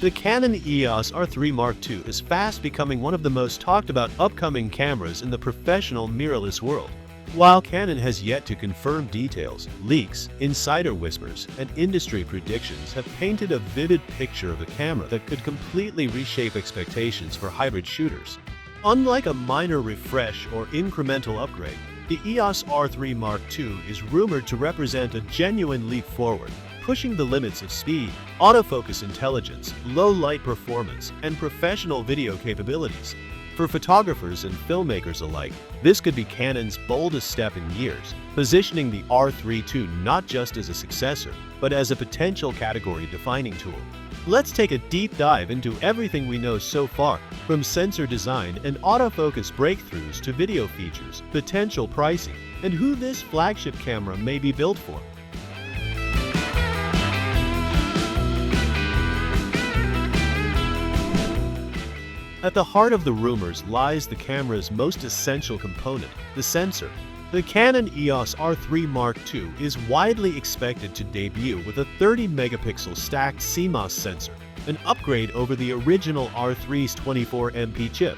The Canon EOS R3 II is fast becoming one of the most talked about upcoming cameras in the professional mirrorless world. While Canon has yet to confirm details, leaks, insider whispers, and industry predictions have painted a vivid picture of a camera that could completely reshape expectations for hybrid shooters. Unlike a minor refresh or incremental upgrade, the EOS R3 II is rumored to represent a genuine leap forward, pushing the limits of speed, autofocus intelligence, low-light performance, and professional video capabilities. For photographers and filmmakers alike, this could be Canon's boldest step in years, positioning the R3 II not just as a successor, but as a potential category-defining tool. Let's take a deep dive into everything we know so far, from sensor design and autofocus breakthroughs to video features, potential pricing, and who this flagship camera may be built for. At the heart of the rumors lies the camera's most essential component, the sensor. The Canon EOS R3 II is widely expected to debut with a 30-megapixel stacked CMOS sensor, an upgrade over the original R3's 24MP chip.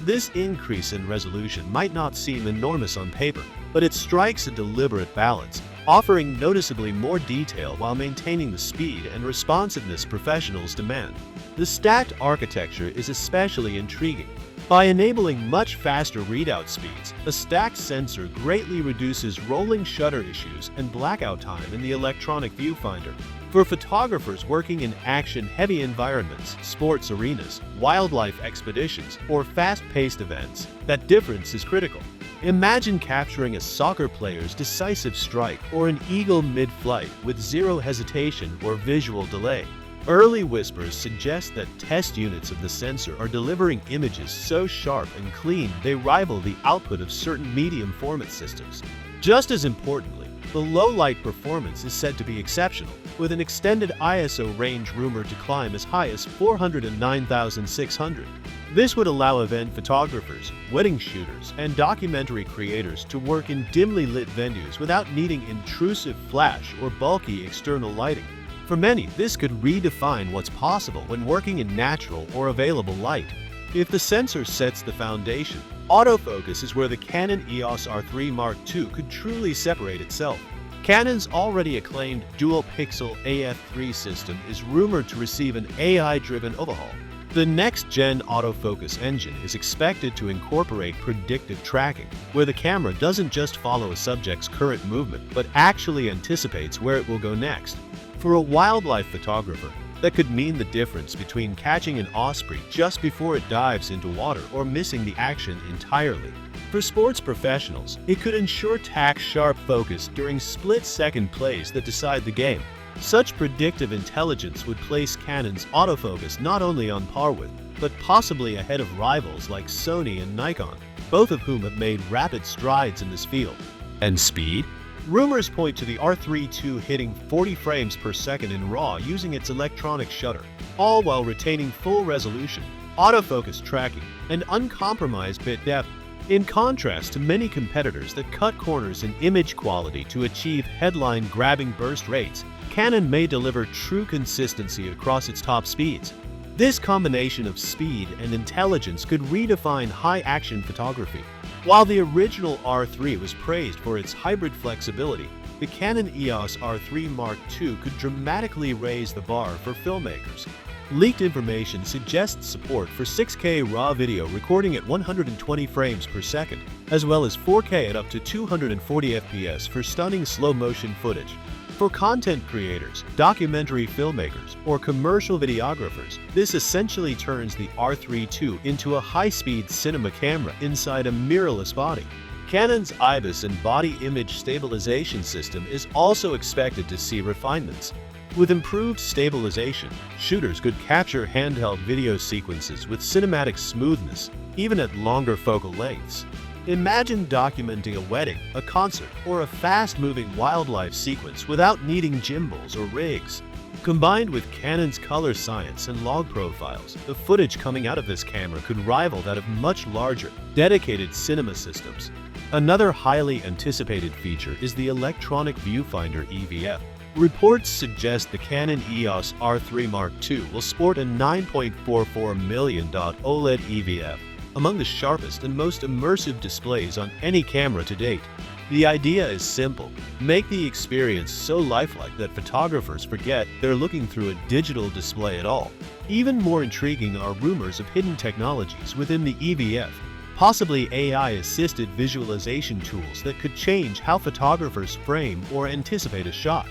This increase in resolution might not seem enormous on paper, but it strikes a deliberate balance, offering noticeably more detail while maintaining the speed and responsiveness professionals demand. The stacked architecture is especially intriguing. By enabling much faster readout speeds, a stacked sensor greatly reduces rolling shutter issues and blackout time in the electronic viewfinder. For photographers working in action-heavy environments, sports arenas, wildlife expeditions, or fast-paced events, that difference is critical. Imagine capturing a soccer player's decisive strike or an eagle mid-flight with zero hesitation or visual delay. Early whispers suggest that test units of the sensor are delivering images so sharp and clean they rival the output of certain medium-format systems. Just as importantly, the low-light performance is said to be exceptional, with an extended ISO range rumored to climb as high as 409,600. This would allow event photographers, wedding shooters, and documentary creators to work in dimly lit venues without needing intrusive flash or bulky external lighting. For many, this could redefine what's possible when working in natural or available light. If the sensor sets the foundation, autofocus is where the Canon EOS R3 II could truly separate itself. Canon's already acclaimed dual-pixel AF3 system is rumored to receive an AI-driven overhaul. The next-gen autofocus engine is expected to incorporate predictive tracking, where the camera doesn't just follow a subject's current movement, but actually anticipates where it will go next. For a wildlife photographer, that could mean the difference between catching an osprey just before it dives into water or missing the action entirely. For sports professionals, it could ensure tack-sharp focus during split-second plays that decide the game. Such predictive intelligence would place Canon's autofocus not only on par with, but possibly ahead of rivals like Sony and Nikon, both of whom have made rapid strides in this field. And speed? Rumors point to the R3 II hitting 40 frames per second in RAW using its electronic shutter, all while retaining full resolution, autofocus tracking, and uncompromised bit depth. In contrast to many competitors that cut corners in image quality to achieve headline-grabbing burst rates, Canon may deliver true consistency across its top speeds. This combination of speed and intelligence could redefine high-action photography. While the original R3 was praised for its hybrid flexibility, the Canon EOS R3 II could dramatically raise the bar for filmmakers. Leaked information suggests support for 6K RAW video recording at 120 frames per second, as well as 4K at up to 240 FPS for stunning slow-motion footage. For content creators, documentary filmmakers, or commercial videographers, this essentially turns the R3 II into a high-speed cinema camera inside a mirrorless body. Canon's IBIS and body image stabilization system is also expected to see refinements. With improved stabilization, shooters could capture handheld video sequences with cinematic smoothness, even at longer focal lengths. Imagine documenting a wedding, a concert, or a fast-moving wildlife sequence without needing gimbals or rigs. Combined with Canon's color science and log profiles, the footage coming out of this camera could rival that of much larger, dedicated cinema systems. Another highly anticipated feature is the electronic viewfinder EVF. Reports suggest the Canon EOS R3 Mark II will sport a 9.44 million OLED EVF, among the sharpest and most immersive displays on any camera to date. The idea is simple: make the experience so lifelike that photographers forget they're looking through a digital display at all. Even more intriguing are rumors of hidden technologies within the EVF, possibly AI-assisted visualization tools that could change how photographers frame or anticipate a shot.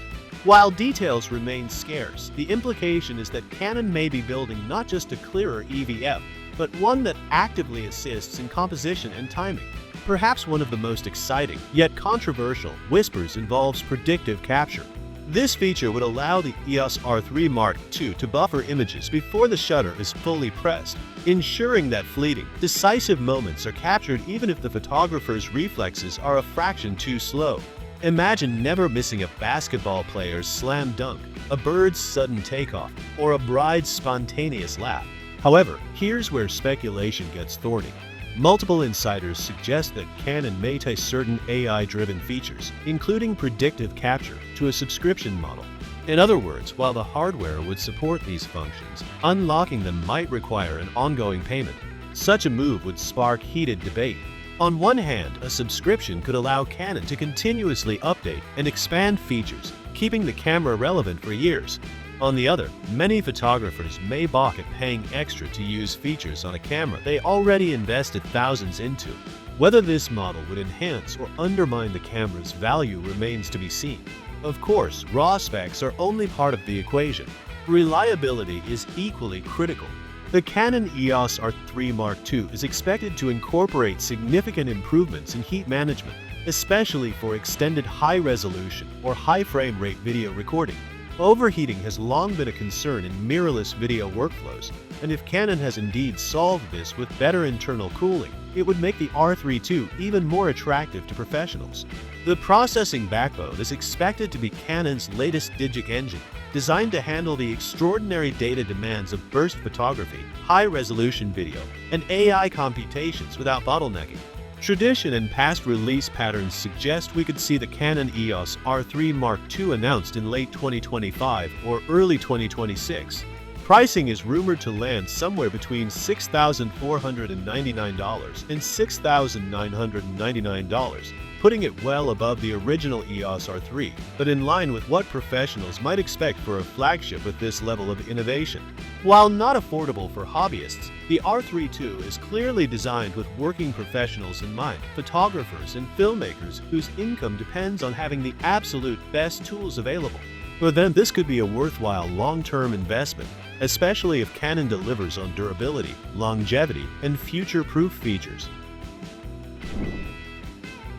While details remain scarce, the implication is that Canon may be building not just a clearer EVF, but one that actively assists in composition and timing. Perhaps one of the most exciting, yet controversial, whispers involves predictive capture. This feature would allow the EOS R3 Mark II to buffer images before the shutter is fully pressed, ensuring that fleeting, decisive moments are captured even if the photographer's reflexes are a fraction too slow. Imagine never missing a basketball player's slam dunk, a bird's sudden takeoff, or a bride's spontaneous laugh. However, here's where speculation gets thorny. Multiple insiders suggest that Canon may tie certain AI-driven features, including predictive capture, to a subscription model. In other words, while the hardware would support these functions, unlocking them might require an ongoing payment. Such a move would spark heated debate. On one hand, a subscription could allow Canon to continuously update and expand features, keeping the camera relevant for years. On the other, many photographers may balk at paying extra to use features on a camera they already invested thousands into. Whether this model would enhance or undermine the camera's value remains to be seen. Of course, raw specs are only part of the equation. Reliability is equally critical. The Canon EOS R3 Mark II is expected to incorporate significant improvements in heat management, especially for extended high-resolution or high-frame rate video recording. Overheating has long been a concern in mirrorless video workflows, and if Canon has indeed solved this with better internal cooling, it would make the R3 II even more attractive to professionals. The processing backbone is expected to be Canon's latest Digic engine, designed to handle the extraordinary data demands of burst photography, high-resolution video, and AI computations without bottlenecking. Tradition and past release patterns suggest we could see the Canon EOS R3 Mark II announced in late 2025 or early 2026. Pricing is rumored to land somewhere between $6,499 and $6,999, putting it well above the original EOS R3, but in line with what professionals might expect for a flagship with this level of innovation. While not affordable for hobbyists, the R3 II is clearly designed with working professionals in mind, photographers and filmmakers whose income depends on having the absolute best tools available. For them, this could be a worthwhile long-term investment, especially if Canon delivers on durability, longevity, and future-proof features.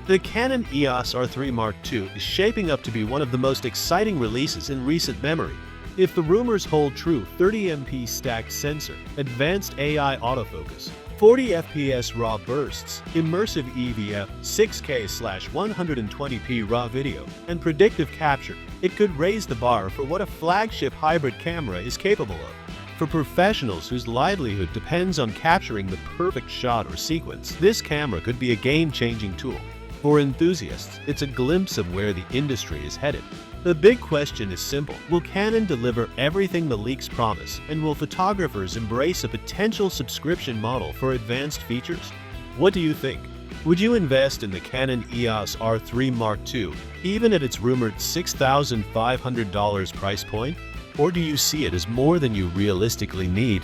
The Canon EOS R3 Mark II is shaping up to be one of the most exciting releases in recent memory. If the rumors hold true, 30MP stacked sensor, advanced AI autofocus, 40 FPS RAW bursts, immersive EVF, 6K/120p RAW video, and predictive capture, it could raise the bar for what a flagship hybrid camera is capable of. For professionals whose livelihood depends on capturing the perfect shot or sequence, this camera could be a game-changing tool. For enthusiasts, it's a glimpse of where the industry is headed. The big question is simple: will Canon deliver everything the leaks promise, and will photographers embrace a potential subscription model for advanced features? What do you think? Would you invest in the Canon EOS R3 Mark II, even at its rumored $6,500 price point? Or do you see it as more than you realistically need?